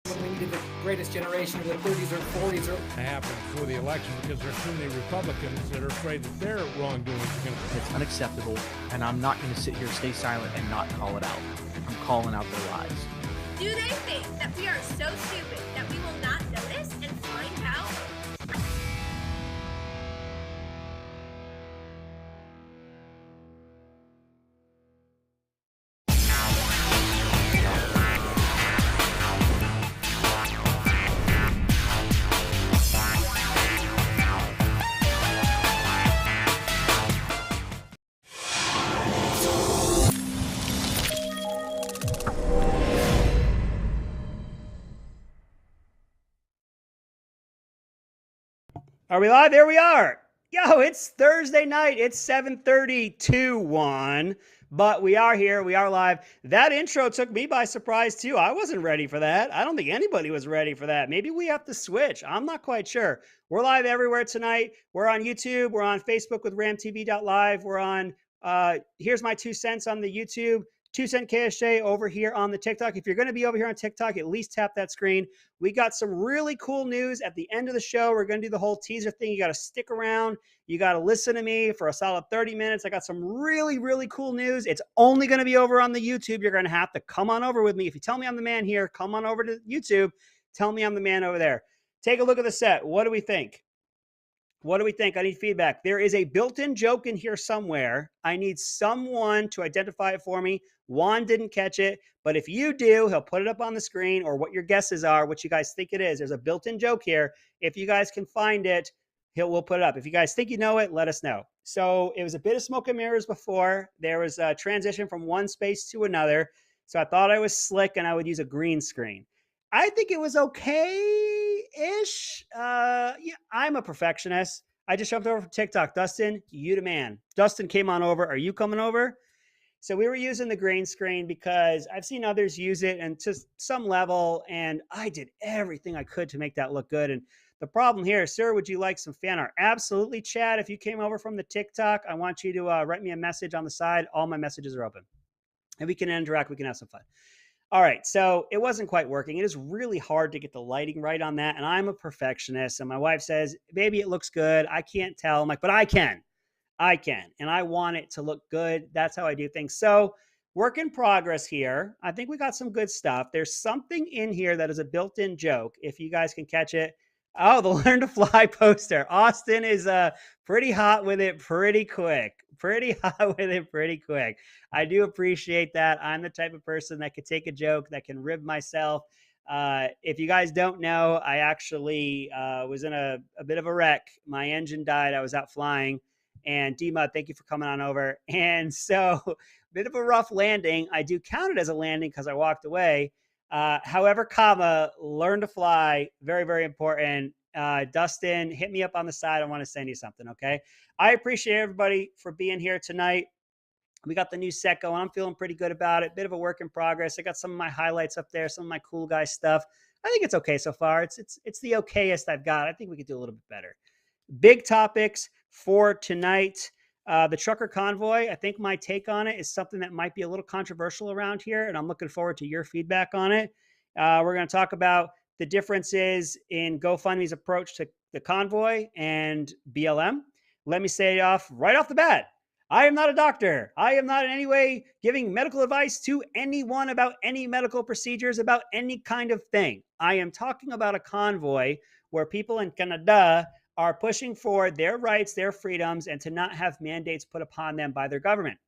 when we needed the greatest generation of the 30s or 40s or happen before the election because there's too many Republicans that are afraid that their wrongdoings are going to. It's unacceptable, and I'm not going to sit here, stay silent, and not call it out. I'm calling out their lies. Do they think that we are so stupid that we will not notice and find out? Are we live? There we are. Yo, it's Thursday night. It's 7:32, but we are here. We are live. That intro took me by surprise too. I wasn't ready for that. I don't think anybody was ready for that. Maybe we have to switch. I'm not quite sure. We're live everywhere tonight. We're on YouTube. We're on Facebook with ramtv.live. We're on Here's My 2 Cents on the YouTube. 2 Cent KSJ over here on the TikTok. If you're going to be over here on TikTok, at least tap that screen. We got some really cool news at the end of the show. We're going to do the whole teaser thing. You got to stick around. You got to listen to me for a solid 30 minutes. I got some really, really cool news. It's only going to be over on the YouTube. You're going to have to come on over with me. If you tell me I'm the man here, come on over to YouTube. Tell me I'm the man over there. Take a look at the set. What do we think? What do we think? I need feedback. There is a built-in joke in here somewhere. I need someone to identify it for me. Juan didn't catch it, but if you do, he'll put it up on the screen or what your guesses are, what you guys think it is. There's a built-in joke here. If you guys can find it, we'll put it up. If you guys think you know it, let us know. So it was a bit of smoke and mirrors before. There was a transition from one space to another. So I thought I was slick and I would use a green screen. I think it was okay-ish. Yeah, I'm a perfectionist. I just jumped over from TikTok. Dustin, you the man. Dustin came on over. Are you coming over? So we were using the green screen because I've seen others use it and to some level, and I did everything I could to make that look good. And the problem here, sir, would you like some fan art? Absolutely, Chad. If you came over from the TikTok, I want you to write me a message on the side. All my messages are open. And we can interact. We can have some fun. All right, so it wasn't quite working. It is really hard to get the lighting right on that, and I'm a perfectionist, and my wife says, baby, it looks good. I can't tell. I'm like, but I can, and I want it to look good. That's how I do things. So work in progress here. I think we got some good stuff. There's something in here that is a built-in joke, if you guys can catch it. Oh, the Learn to Fly poster. Austin is pretty hot with it pretty quick. I do appreciate that. I'm the type of person that could take a joke, that can rib myself. If you guys don't know, I actually was in a bit of a wreck. My engine died. I was out flying. And D-Mud, thank you for coming on over. And so a bit of a rough landing. I do count it as a landing because I walked away. However, learn to fly. Very, very important. Dustin, hit me up on the side. I want to send you something, okay? I appreciate everybody for being here tonight. We got the new set going. I'm feeling pretty good about it. Bit of a work in progress. I got some of my highlights up there, some of my cool guy stuff. I think it's okay so far. It's the okayest I've got. I think we could do a little bit better. Big topics for tonight. The trucker convoy, I think my take on it is something that might be a little controversial around here, and I'm looking forward to your feedback on it. We're going to talk about the differences in GoFundMe's approach to the convoy and BLM. Let me say it right off the bat. I am not a doctor. I am not in any way giving medical advice to anyone about any medical procedures, about any kind of thing. I am talking about a convoy where people in Canada are pushing for their rights, their freedoms, and to not have mandates put upon them by their government.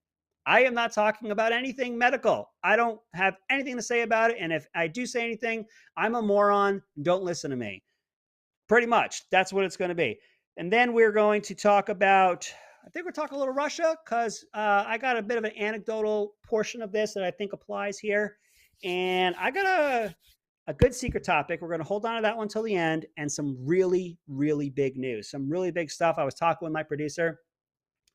I am not talking about anything medical. I don't have anything to say about it. And if I do say anything, I'm a moron. Don't listen to me. Pretty much. That's what it's going to be. And then we're going to talk about, I think we're talking a little Russia because I got a bit of an anecdotal portion of this that I think applies here. And I got a good secret topic. We're going to hold on to that one till the end, and some really, really big news, some really big stuff. I was talking with my producer.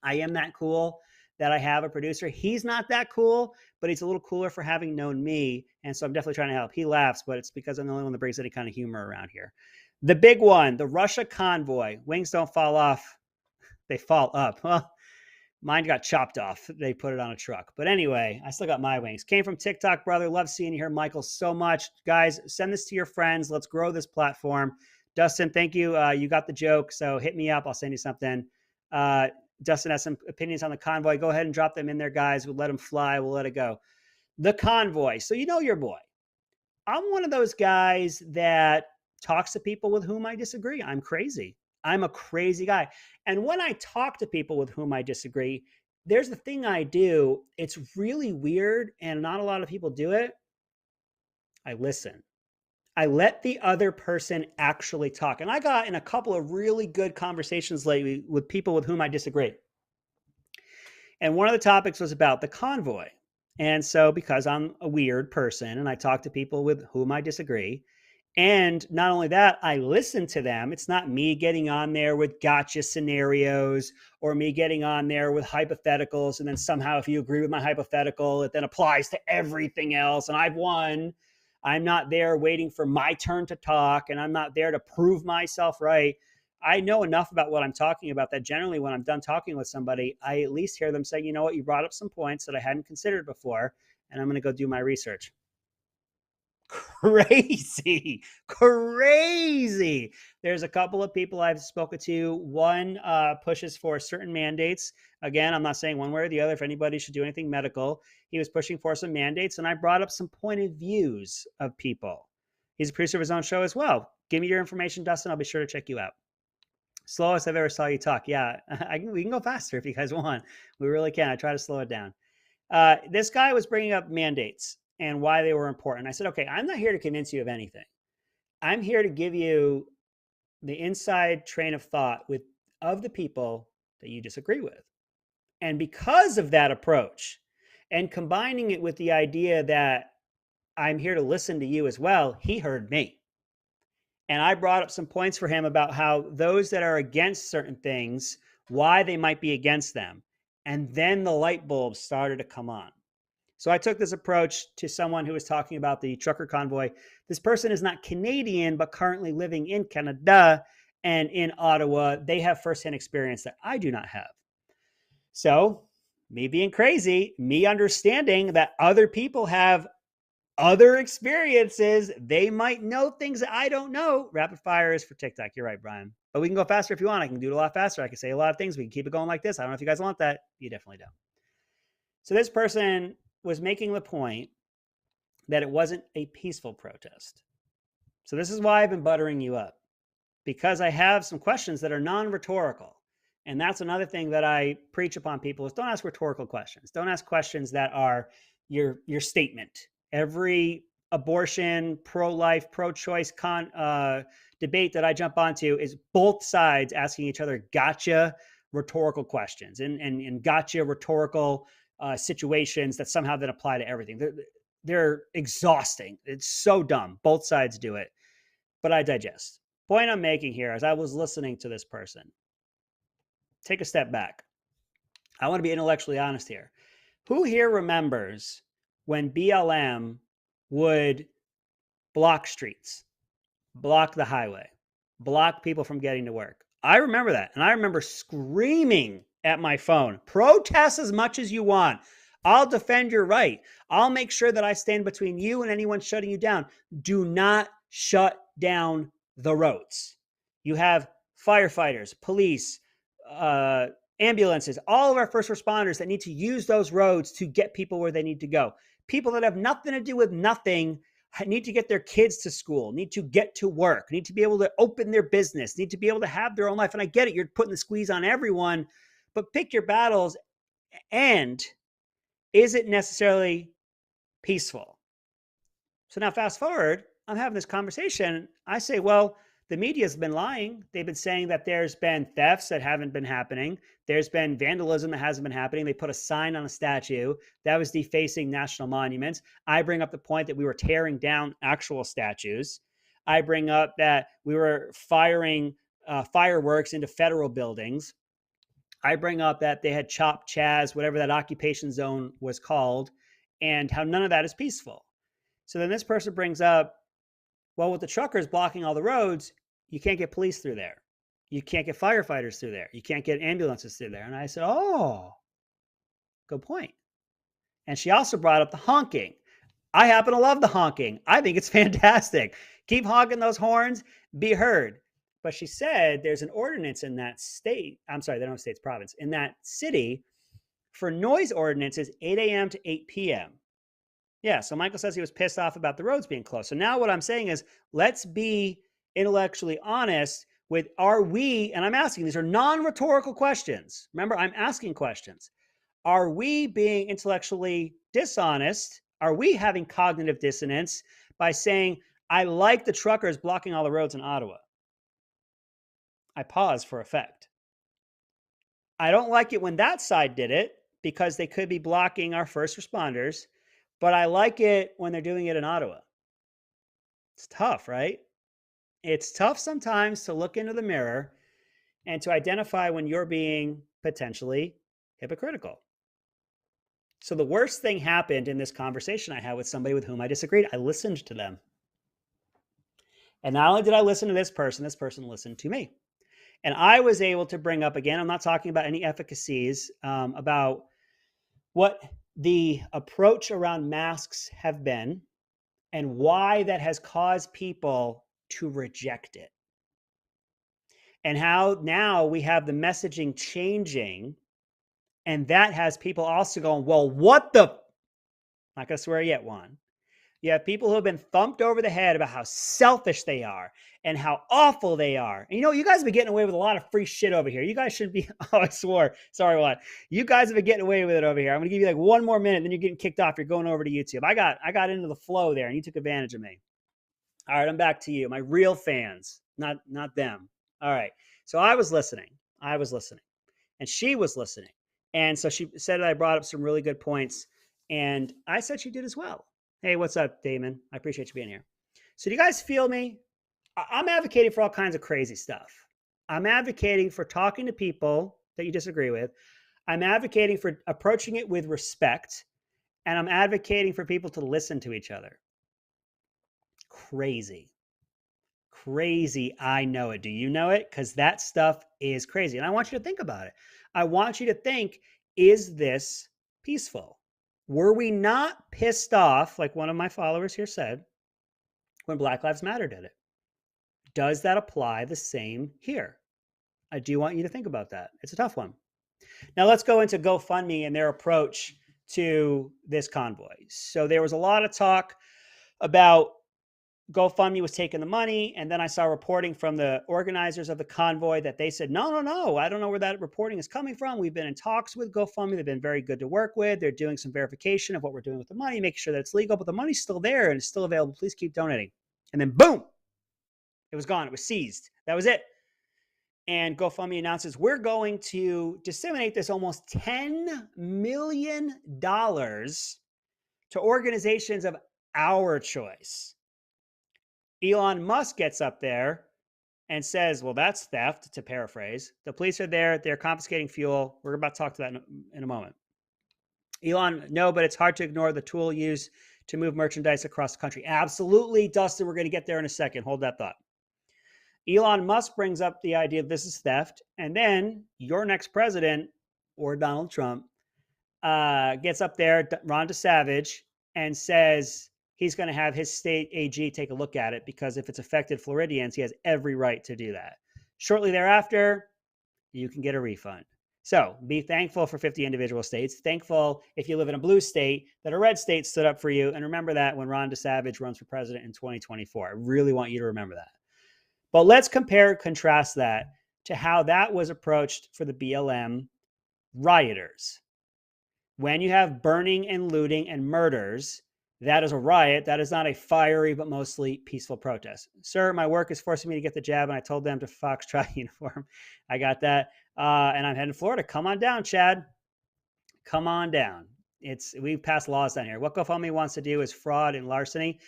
I am that cool that I have a producer. He's not that cool, but he's a little cooler for having known me. And so I'm definitely trying to help. He laughs, but it's because I'm the only one that brings any kind of humor around here. The big one, the Russia convoy. Wings don't fall off. They fall up. Well, Mine got chopped off. They put it on a truck. But anyway, I still got my wings. Came from TikTok, brother. Love seeing you here, Michael, so much. Guys, send this to your friends. Let's grow this platform. Dustin, thank you. You got the joke, so hit me up. I'll send you something. Dustin has some opinions on the convoy. Go ahead and drop them in there, guys. We'll let them fly. We'll let it go. The convoy. So you know your boy. I'm one of those guys that talks to people with whom I disagree. I'm crazy. I'm a crazy guy. And when I talk to people with whom I disagree, there's the thing I do. It's really weird, and not a lot of people do it. I listen. I let the other person actually talk. And I got in a couple of really good conversations lately with people with whom I disagree. And one of the topics was about the convoy. And so, because I'm a weird person and I talk to people with whom I disagree, and not only that, I listen to them. It's not me getting on there with gotcha scenarios or me getting on there with hypotheticals. And then somehow, if you agree with my hypothetical, it then applies to everything else. And I've won. I'm not there waiting for my turn to talk, and I'm not there to prove myself right. I know enough about what I'm talking about that generally when I'm done talking with somebody, I at least hear them say, you know what, you brought up some points that I hadn't considered before, and I'm going to go do my research. Crazy. There's a couple of people I've spoken to. One pushes for certain mandates. Again, I'm not saying one way or the other if anybody should do anything medical. He was pushing for some mandates, and I brought up some point of views of people. He's a producer of his own show as well. Give me your information, Dustin. I'll be sure to check you out. Slowest I've ever saw you talk. Yeah, we can go faster if you guys want. We really can. I try to slow it down. This guy was bringing up mandates and why they were important. I said, okay, I'm not here to convince you of anything. I'm here to give you the inside train of thought of the people that you disagree with. And because of that approach and combining it with the idea that I'm here to listen to you as well, he heard me. And I brought up some points for him about how those that are against certain things, why they might be against them. And then the light bulbs started to come on. So I took this approach to someone who was talking about the trucker convoy. This person is not Canadian, but currently living in Canada and in Ottawa. They have firsthand experience that I do not have. So me being crazy, me understanding that other people have other experiences, they might know things that I don't know. Rapid fire is for TikTok. You're right, Brian. But we can go faster if you want. I can do it a lot faster. I can say a lot of things. We can keep it going like this. I don't know if you guys want that. You definitely don't. So this person was making the point that it wasn't a peaceful protest. So this is why I've been buttering you up, because I have some questions that are non-rhetorical. And that's another thing that I preach upon people is don't ask rhetorical questions. Don't ask questions that are your statement. Every abortion, pro-life, pro-choice debate that I jump onto is both sides asking each other gotcha rhetorical questions and gotcha rhetorical situations that somehow then apply to everything. They're exhausting. It's so dumb. Both sides do it. But I digest. Point I'm making here is I was listening to this person. Take a step back. I want to be intellectually honest here. Who here remembers when BLM would block streets, block the highway, block people from getting to work? I remember that. And I remember screaming at my phone, protest as much as you want. I'll defend your right. I'll make sure that I stand between you and anyone shutting you down. Do not shut down the roads. You have firefighters, police, ambulances, all of our first responders that need to use those roads to get people where they need to go. People that have nothing to do with nothing need to get their kids to school, need to get to work, need to be able to open their business, need to be able to have their own life. And I get it. You're putting the squeeze on everyone, but pick your battles. And is it necessarily peaceful? So now fast forward, I'm having this conversation. I say, well, the media's been lying. They've been saying that there's been thefts that haven't been happening. There's been vandalism that hasn't been happening. They put a sign on a statue that was defacing national monuments. I bring up the point that we were tearing down actual statues. I bring up that we were firing fireworks into federal buildings. I bring up that they had chopped Chaz, whatever that occupation zone was called, and how none of that is peaceful. So then this person brings up, well, with the truckers blocking all the roads, you can't get police through there. You can't get firefighters through there. You can't get ambulances through there. And I said, oh, Good point. And she also brought up the honking. I happen to love the honking. I think it's fantastic. Keep honking those horns, be heard. But she said there's an ordinance in that state. I'm sorry, they don't have states, province. In that city for noise ordinances, 8 a.m. to 8 p.m. Yeah, so Michael says he was pissed off about the roads being closed. So now what I'm saying is let's be intellectually honest with, are we, and I'm asking, these are non-rhetorical questions. Remember, I'm asking questions. Are we being intellectually dishonest? Are we having cognitive dissonance by saying, I like the truckers blocking all the roads in Ottawa? I pause for effect. I don't like it when that side did it because they could be blocking our first responders, but I like it when they're doing it in Ottawa. It's tough, right? It's tough sometimes to look into the mirror and to identify when you're being potentially hypocritical. So the worst thing happened in this conversation I had with somebody with whom I disagreed. I listened to them. And not only did I listen to this person listened to me. And I was able to bring up, again, I'm not talking about any efficacies, about what the approach around masks have been and why that has caused people to reject it. And how now we have the messaging changing, and that has people also going, well, what the, not gonna swear yet, Juan. You have people who have been thumped over the head about how selfish they are and how awful they are. And you know, you guys have been getting away with a lot of free shit over here. You guys should be, oh, I swore. Sorry, Juan. You guys have been getting away with it over here. I'm gonna give you like one more minute, then you're getting kicked off. You're going over to YouTube. I got into the flow there and you took advantage of me. All right, I'm back to you. My real fans, not them. All right. So I was listening. And she was listening. And so she said that I brought up some really good points. And I said she did as well. Hey, what's up, Damon? I appreciate you being here. So do you guys feel me? I'm advocating for all kinds of crazy stuff. I'm advocating for talking to people that you disagree with. I'm advocating for approaching it with respect. And I'm advocating for people to listen to each other. Crazy. I know it. Do you know it? Because that stuff is crazy. And I want you to think about it. I want you to think, is this peaceful? Were we not pissed off, like one of my followers here said, when Black Lives Matter did it? Does that apply the same here? I do want you to think about that. It's a tough one. Now let's go into GoFundMe and their approach to this convoy. So there was a lot of talk about GoFundMe was taking the money. And then I saw reporting from the organizers of the convoy that they said, no, I don't know where that reporting is coming from. We've been in talks with GoFundMe. They've been very good to work with. They're doing some verification of what we're doing with the money, making sure that it's legal, but the money's still there and it's still available. Please keep donating. And then boom, it was gone. It was seized. That was it. And GoFundMe announces we're going to disseminate this almost $10 million to organizations of our choice. Elon Musk gets up there and says, well, that's theft, to paraphrase. The police are there. They're confiscating fuel. We're about to talk to that in a moment. Elon, no, but it's hard to ignore the tool used to move merchandise across the country. Absolutely, Dustin. We're going to get there in a second. Hold that thought. Elon Musk brings up the idea of this is theft. And then your next president, or Donald Trump, gets up there, Ron DeSantis, and says he's going to have his state AG take a look at it because if it's affected Floridians, he has every right to do that. Shortly thereafter, you can get a refund. So be thankful for 50 individual states. Thankful if you live in a blue state that a red state stood up for you. And remember that when Ron DeSantis runs for president in 2024. I really want you to remember that. But let's compare and contrast that to how that was approached for the BLM rioters. When you have burning and looting and murders, that is a riot. That is not a fiery but mostly peaceful protest. Sir, my work is forcing me to get the jab, and I told them to foxtrot uniform. I got that. And I'm heading to Florida. Come on down, Chad. Come on down. We've passed laws down here. What GoFundMe wants to do is fraud and larceny.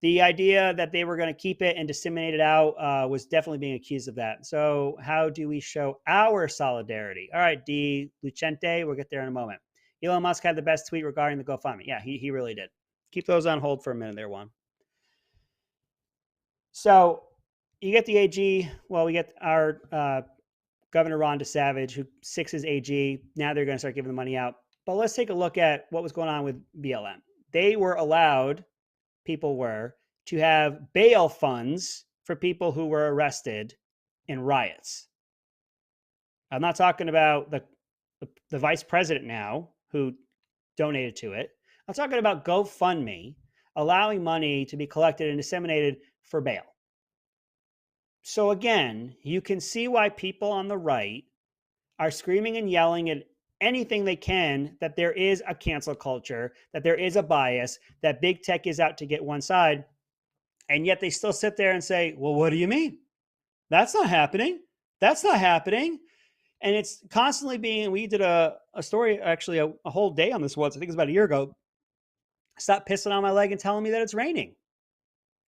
The idea that they were going to keep it and disseminate it out was definitely being accused of that. So how do we show our solidarity? All right, D. Lucente, we'll get there in a moment. Elon Musk had the best tweet regarding the GoFundMe. Yeah, he really did. Keep those on hold for a minute there, Juan. So you get the AG. Well, we get our Governor Ron DeSantis, who sixes AG. Now they're going to start giving the money out. But let's take a look at what was going on with BLM. They were allowed, people were, to have bail funds for people who were arrested in riots. I'm not talking about the vice president now who donated to it. I'm talking about GoFundMe allowing money to be collected and disseminated for bail. So again, you can see why people on the right are screaming and yelling at anything they can that there is a cancel culture, that there is a bias, that big tech is out to get one side. And yet they still sit there and say, well, what do you mean? That's not happening. That's not happening. And it's constantly being, we did a story, actually a whole day on this once, I think it was about a year ago. Stop pissing on my leg and telling me that it's raining.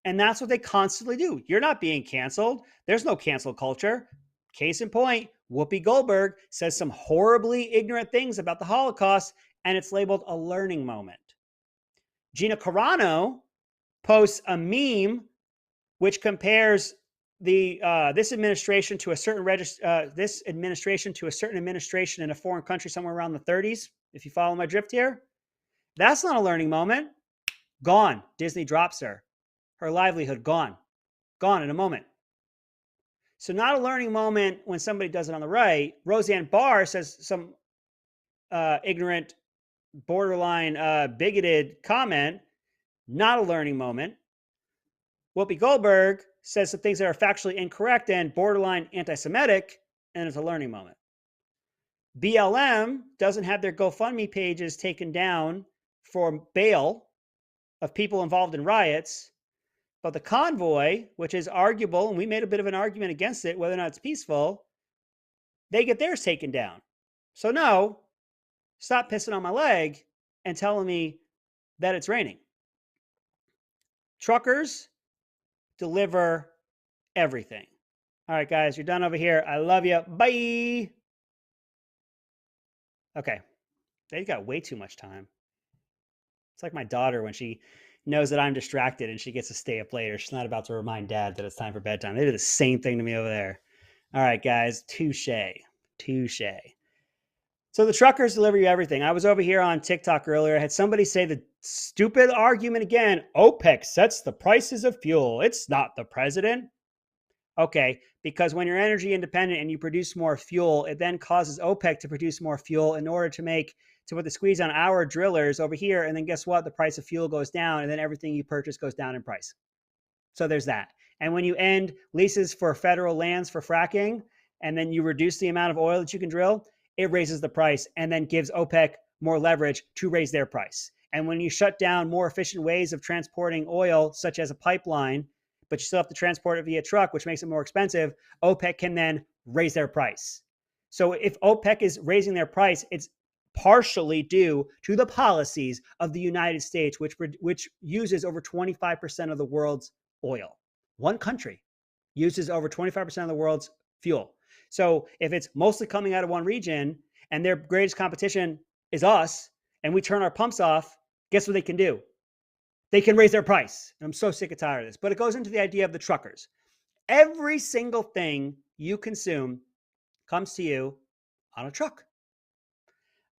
And that's what they constantly do. You're not being canceled. There's no cancel culture. Case in point, Whoopi Goldberg says some horribly ignorant things about the Holocaust, and it's labeled a learning moment. Gina Carano posts a meme which compares this administration to a certain administration in a foreign country somewhere around the 30s. If you follow my drift here, that's not a learning moment. Gone. Disney drops her. Her livelihood gone in a moment. So not a learning moment when somebody does it on the right. Roseanne Barr says some ignorant, borderline bigoted comment. Not a learning moment. Whoopi Goldberg says some things that are factually incorrect and borderline anti-Semitic, and it's a learning moment. BLM doesn't have their GoFundMe pages taken down for bail of people involved in riots, but the convoy, which is arguable, and we made a bit of an argument against it, whether or not it's peaceful, they get theirs taken down. So no, stop pissing on my leg and telling me that it's raining. Truckers deliver everything. All right, guys, you're done over here. I love you. Bye. Okay. They've got way too much time. It's like my daughter when she knows that I'm distracted and she gets to stay up later. She's not about to remind dad that it's time for bedtime. They do the same thing to me over there. All right, guys. Touche. So the truckers deliver you everything. I was over here on TikTok earlier. I had somebody say the stupid argument again. OPEC sets the prices of fuel. It's not the president. Okay, because when you're energy independent and you produce more fuel, it then causes OPEC to produce more fuel in order to put the squeeze on our drillers over here. And then guess what? The price of fuel goes down and then everything you purchase goes down in price. So there's that. And when you end leases for federal lands for fracking, and then you reduce the amount of oil that you can drill, it raises the price and then gives OPEC more leverage to raise their price. And when you shut down more efficient ways of transporting oil, such as a pipeline, but you still have to transport it via truck, which makes it more expensive, OPEC can then raise their price. So if OPEC is raising their price, it's partially due to the policies of the United States, which uses over 25% of the world's oil. One country uses over 25% of the world's fuel. So if it's mostly coming out of one region and their greatest competition is us and we turn our pumps off, guess what they can do? They can raise their price. And I'm so sick and tired of this. But it goes into the idea of the truckers. Every single thing you consume comes to you on a truck.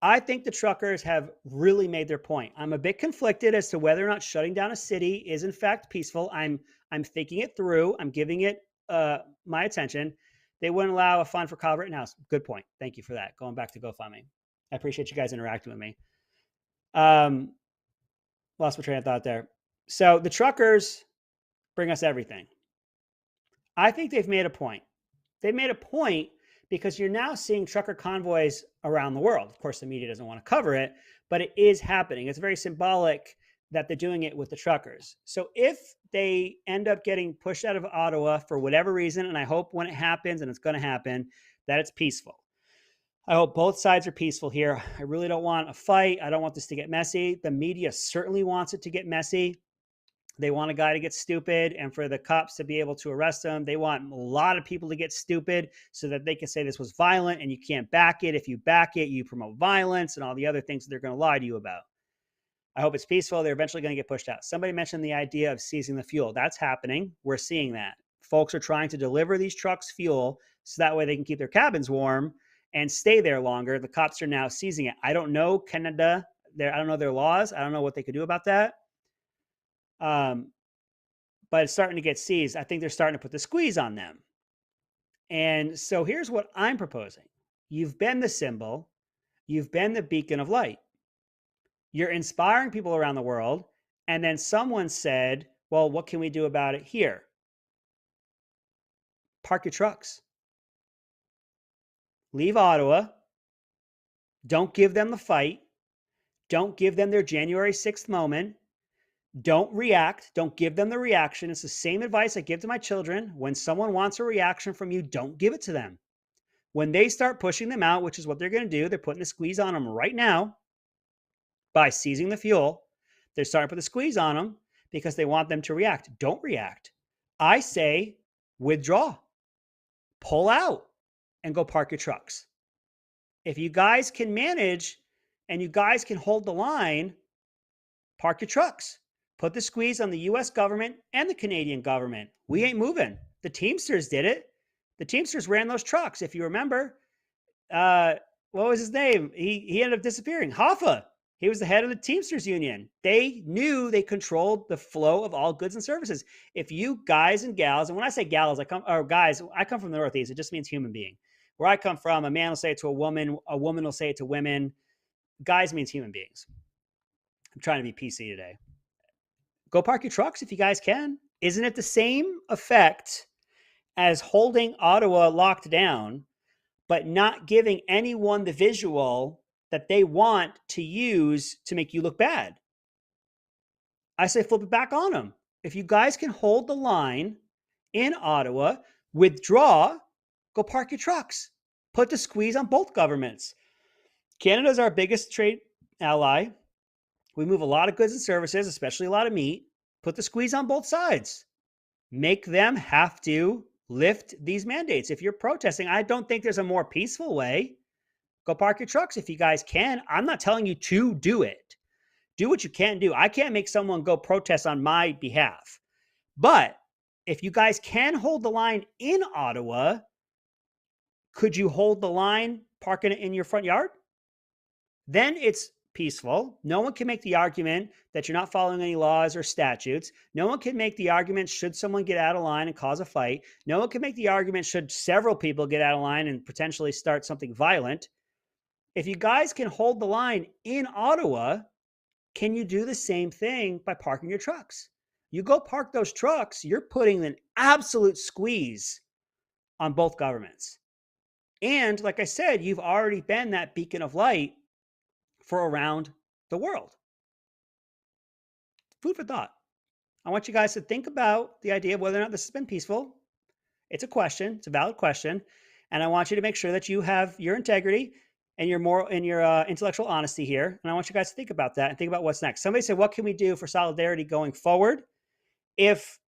I think the truckers have really made their point. I'm a bit conflicted as to whether or not shutting down a city is in fact peaceful. I'm thinking it through. I'm giving it my attention. They wouldn't allow a fund for Kyle Rittenhouse. Good point. Thank you for that. Going back to GoFundMe. I appreciate you guys interacting with me. Lost my train of thought there. So the truckers bring us everything. I think they've made a point. They've made a point because you're now seeing trucker convoys around the world. Of course, the media doesn't want to cover it, but it is happening. It's very symbolic that they're doing it with the truckers. So if they end up getting pushed out of Ottawa for whatever reason, and I hope when it happens, and it's going to happen, that it's peaceful. I hope both sides are peaceful here. I really don't want a fight. I don't want this to get messy. The media certainly wants it to get messy. They want a guy to get stupid and for the cops to be able to arrest him. They want a lot of people to get stupid so that they can say this was violent and you can't back it. If you back it, you promote violence and all the other things that they're going to lie to you about. I hope it's peaceful. They're eventually going to get pushed out. Somebody mentioned the idea of seizing the fuel. That's happening. We're seeing that. Folks are trying to deliver these trucks fuel so that way they can keep their cabins warm and stay there longer. The cops are now seizing it. I don't know Canada. I don't know their laws. I don't know what they could do about that. But it's starting to get seized. I think they're starting to put the squeeze on them. And so here's what I'm proposing. You've been the symbol. You've been the beacon of light. You're inspiring people around the world. And then someone said, well, what can we do about it here? Park your trucks. Leave Ottawa. Don't give them the fight. Don't give them their January 6th moment. Don't react. Don't give them the reaction. It's the same advice I give to my children. When someone wants a reaction from you, don't give it to them. When they start pushing them out, which is what they're going to do, they're putting a squeeze on them right now by seizing the fuel. They're starting to put the squeeze on them because they want them to react. Don't react. I say withdraw, pull out, and go park your trucks. If you guys can manage and you guys can hold the line, park your trucks. Put the squeeze on the US government and the Canadian government. We ain't moving. The Teamsters did it. The Teamsters ran those trucks. If you remember, what was his name? He ended up disappearing. Hoffa. He was the head of the Teamsters Union. They knew they controlled the flow of all goods and services. If you guys and gals, and when I say gals, I come from the Northeast. It just means human being. Where I come from, a man will say it to a woman will say it to women. Guys means human beings. I'm trying to be PC today. Go park your trucks if you guys can. Isn't it the same effect as holding Ottawa locked down, but not giving anyone the visual that they want to use to make you look bad? I say flip it back on them. If you guys can hold the line in Ottawa, withdraw, go park your trucks. Put the squeeze on both governments. Canada is our biggest trade ally. We move a lot of goods and services, especially a lot of meat. Put the squeeze on both sides. Make them have to lift these mandates. If you're protesting, I don't think there's a more peaceful way. Go park your trucks if you guys can. I'm not telling you to do it. Do what you can do. I can't make someone go protest on my behalf. But if you guys can hold the line in Ottawa, could you hold the line parking it in your front yard? Then it's peaceful. No one can make the argument that you're not following any laws or statutes. No one can make the argument should someone get out of line and cause a fight. No one can make the argument should several people get out of line and potentially start something violent. If you guys can hold the line in Ottawa, can you do the same thing by parking your trucks? You go park those trucks, you're putting an absolute squeeze on both governments. And like I said, you've already been that beacon of light for around the world. Food for thought. I want you guys to think about the idea of whether or not this has been peaceful. It's a question. It's a valid question. And I want you to make sure that you have your integrity and your intellectual honesty here. And I want you guys to think about that and think about what's next. Somebody said, what can we do for solidarity going forward? If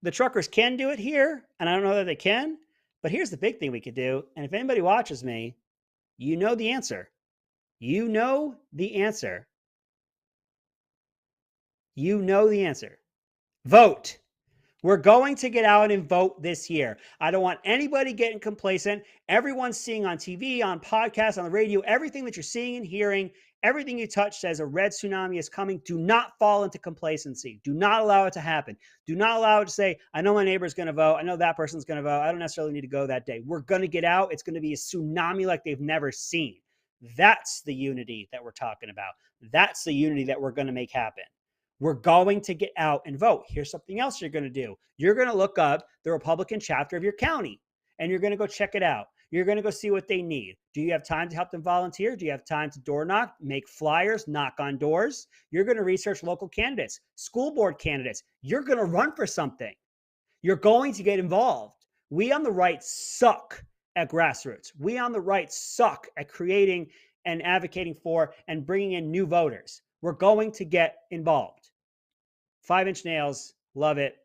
the truckers can do it here, and I don't know that they can, but here's the big thing we could do. And if anybody watches me, you know the answer. You know the answer. You know the answer. Vote. We're going to get out and vote this year. I don't want anybody getting complacent. Everyone's seeing on TV, on podcasts, on the radio, everything that you're seeing and hearing, everything you touch says a red tsunami is coming. Do not fall into complacency. Do not allow it to happen. Do not allow it to say, I know my neighbor's going to vote. I know that person's going to vote. I don't necessarily need to go that day. We're going to get out. It's going to be a tsunami like they've never seen. That's the unity that we're talking about. That's the unity that we're going to make happen. We're going to get out and vote. Here's something else you're going to do. You're going to look up the Republican chapter of your county, and you're going to go check it out. You're going to go see what they need. Do you have time to help them volunteer? Do you have time to door knock, make flyers, knock on doors? You're going to research local candidates, school board candidates. You're going to run for something. You're going to get involved. We on the right suck at grassroots. We on the right suck at creating and advocating for and bringing in new voters. We're going to get involved. 5-inch nails, love it.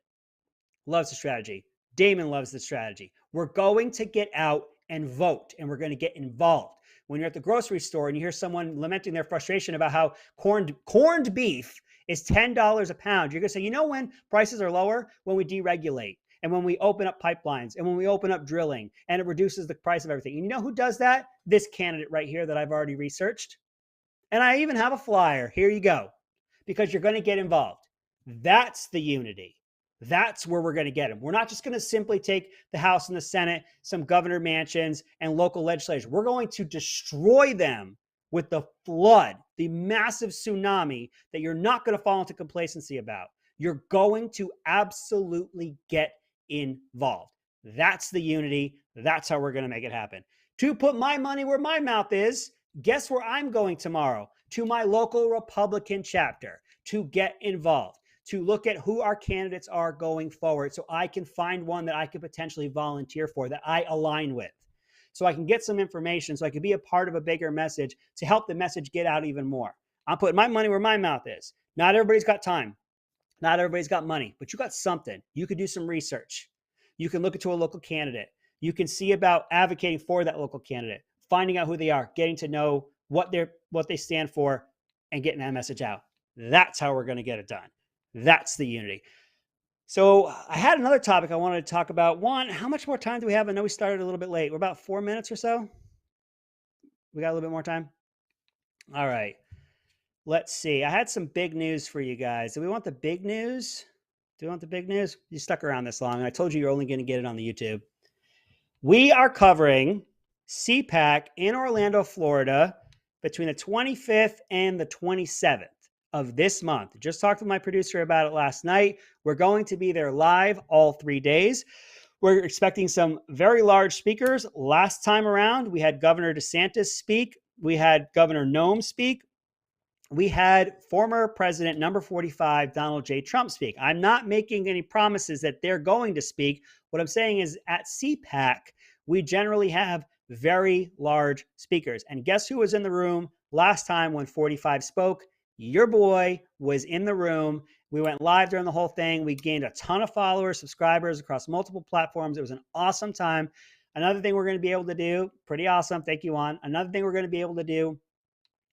Loves the strategy. Damon loves the strategy. We're going to get out and vote, and we're going to get involved. When you're at the grocery store and you hear someone lamenting their frustration about how corned beef is $10 a pound, you're going to say, you know when prices are lower? When we deregulate. and when we open up pipelines, and when we open up drilling, and it reduces the price of everything. And you know who does that? This candidate right here that I've already researched. And I even have a flyer. Here you go. Because you're going to get involved. That's the unity. That's where we're going to get them. We're not just going to simply take the House and the Senate, some governor mansions, and local legislatures. We're going to destroy them with the flood, the massive tsunami that you're not going to fall into complacency about. You're going to absolutely get involved. That's the unity. That's how we're going to make it happen. To put my money where my mouth is, guess where I'm going tomorrow? To my local Republican chapter to get involved, to look at who our candidates are going forward so I can find one that I could potentially volunteer for that I align with. So I can get some information, so I can be a part of a bigger message to help the message get out even more. I'm putting my money where my mouth is. Not everybody's got time. Not everybody's got money, but you got something. You could do some research. You can look into a local candidate. You can see about advocating for that local candidate, finding out who they are, getting to know what they stand for, and getting that message out. That's how we're going to get it done. That's the unity. So I had another topic I wanted to talk about. One, how much more time do we have? I know we started a little bit late. We're about 4 minutes or so. We got a little bit more time. All right. Let's see. I had some big news for you guys. Do we want the big news? Do you want the big news? You stuck around this long, and I told you you're only going to get it on the YouTube. We are covering CPAC in Orlando, Florida, between the 25th and the 27th of this month. Just talked with my producer about it last night. We're going to be there live all 3 days. We're expecting some very large speakers. Last time around, we had Governor DeSantis speak. We had Governor Noem speak. We had former President number 45, Donald J. Trump, speak. I'm not making any promises that they're going to speak. What I'm saying is at CPAC, we generally have very large speakers. And guess who was in the room last time when 45 spoke? Your boy was in the room. We went live during the whole thing. We gained a ton of followers, subscribers across multiple platforms. It was an awesome time. Another thing we're going to be able to do, pretty awesome. Thank you, Juan. Another thing we're going to be able to do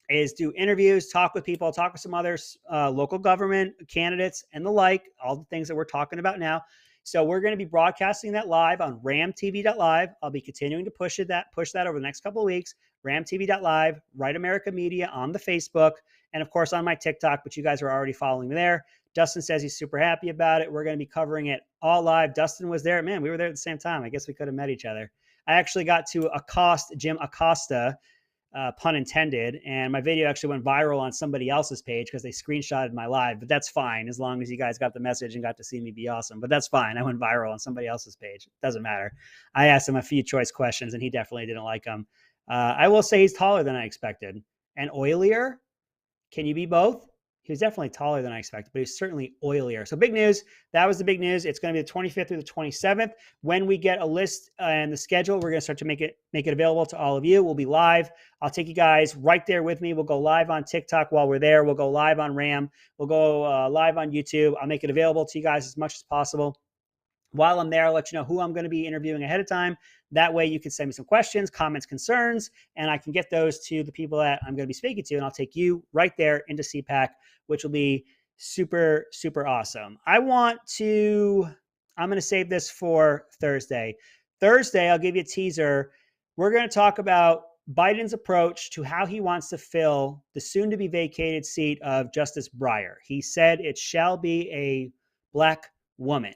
is do interviews, talk with people, talk with some other local government candidates and the like, all the things that we're talking about now. So we're going to be broadcasting that live on ramtv.live. I'll be continuing to push that over the next couple of weeks. ramtv.live, Right America Media on the Facebook, and of course on my TikTok, but you guys are already following me there. Dustin says he's super happy about it. We're going to be covering it all live. Dustin was there. Man, we were there at the same time. I guess we could have met each other. I actually got to accost Jim Acosta, pun intended, and my video actually went viral on somebody else's page because they screenshotted my live, but that's fine as long as you guys got the message and got to see me be awesome. But that's fine. I went viral on somebody else's page. Doesn't matter. I asked him a few choice questions and he definitely didn't like them. I will say he's taller than I expected and oilier. Can you be both? He was definitely taller than I expected, but he's certainly oilier. So big news. That was the big news. It's going to be the 25th through the 27th. When we get a list and the schedule, we're going to start to make it available to all of you. We'll be live. I'll take you guys right there with me. We'll go live on TikTok while we're there. We'll go live on RAM. We'll go live on YouTube. I'll make it available to you guys as much as possible. While I'm there, I'll let you know who I'm going to be interviewing ahead of time. That way you can send me some questions, comments, concerns, and I can get those to the people that I'm going to be speaking to, and I'll take you right there into CPAC, which will be super, super awesome. I'm going to save this for Thursday. Thursday, I'll give you a teaser. We're going to talk about Biden's approach to how he wants to fill the soon-to-be vacated seat of Justice Breyer. He said it shall be a Black woman.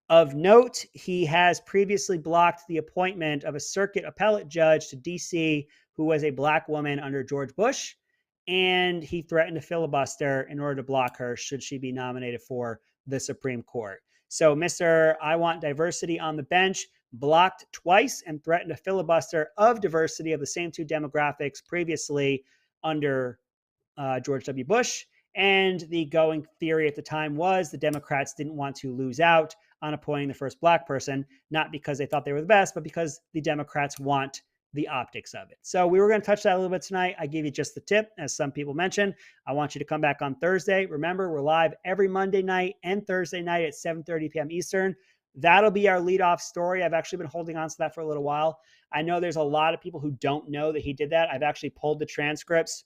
Of note, he has previously blocked the appointment of a circuit appellate judge to D.C. who was a Black woman under George Bush, and he threatened to filibuster in order to block her should she be nominated for the Supreme Court. So Mr. I want diversity on the bench blocked twice and threatened a filibuster of diversity of the same two demographics previously under George W. Bush. And the going theory at the time was the Democrats didn't want to lose out on appointing the first Black person, not because they thought they were the best, but because the Democrats want the optics of it. So we were going to touch that a little bit tonight. I gave you just the tip, as some people mentioned. I want you to come back on Thursday. Remember, we're live every Monday night and Thursday night at 7:30 p.m. Eastern. That'll be our leadoff story. I've actually been holding on to that for a little while. I know there's a lot of people who don't know that he did that. I've actually pulled the transcripts,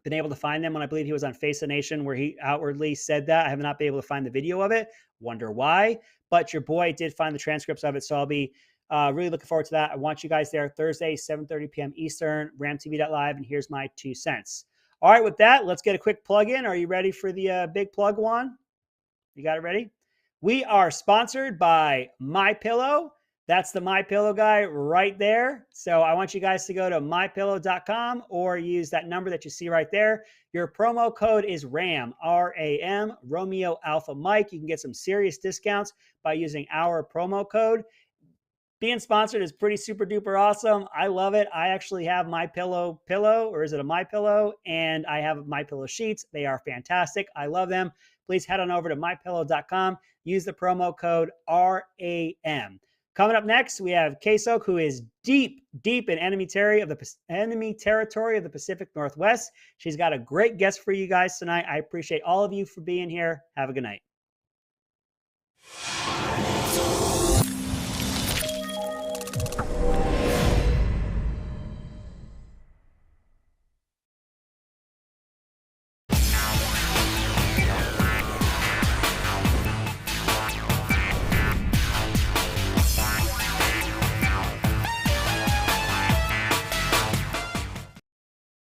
been able to find them when I believe he was on Face the Nation where he outwardly said that. I have not been able to find the video of it. Wonder why. but your boy did find the transcripts of it. So I'll be really looking forward to that. I want you guys there Thursday, 7:30 p.m. Eastern, ramtv.live, and here's my 2 cents. All right, with that, let's get a quick plug in. Are you ready for the big plug, Juan? You got it ready? We are sponsored by MyPillow. That's the MyPillow guy right there. So I want you guys to go to mypillow.com or use that number that you see right there. Your promo code is RAM, R-A-M, Romeo Alpha Mike. You can get some serious discounts by using our promo code. Being sponsored is pretty super duper awesome. I love it. I actually have MyPillow pillow, or is it a MyPillow? And I have MyPillow sheets. They are fantastic. I love them. Please head on over to mypillow.com. Use the promo code RAM. Coming up next, we have KSoK, who is deep in enemy territory of the Pacific Northwest. She's got a great guest for you guys tonight. I appreciate all of you for being here. Have a good night.